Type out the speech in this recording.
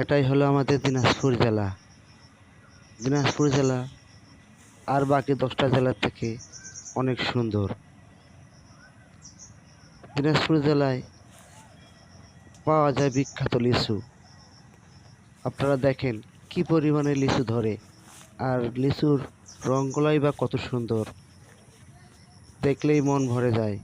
এটাই হলো আমাদের দিনাজপুর জেলা। দিনাজপুর জেলা আর বাকি 10টা জেলার থেকে অনেক সুন্দর। দিনাজপুর জেলায় পাওয়া যায় বিখ্যাত লিচু। আপনারা দেখেন কি পরিমাণে লিচু ধরে, আর লিচুর রঙগুলাই বা কত সুন্দর, দেখলেই মন ভরে যায়।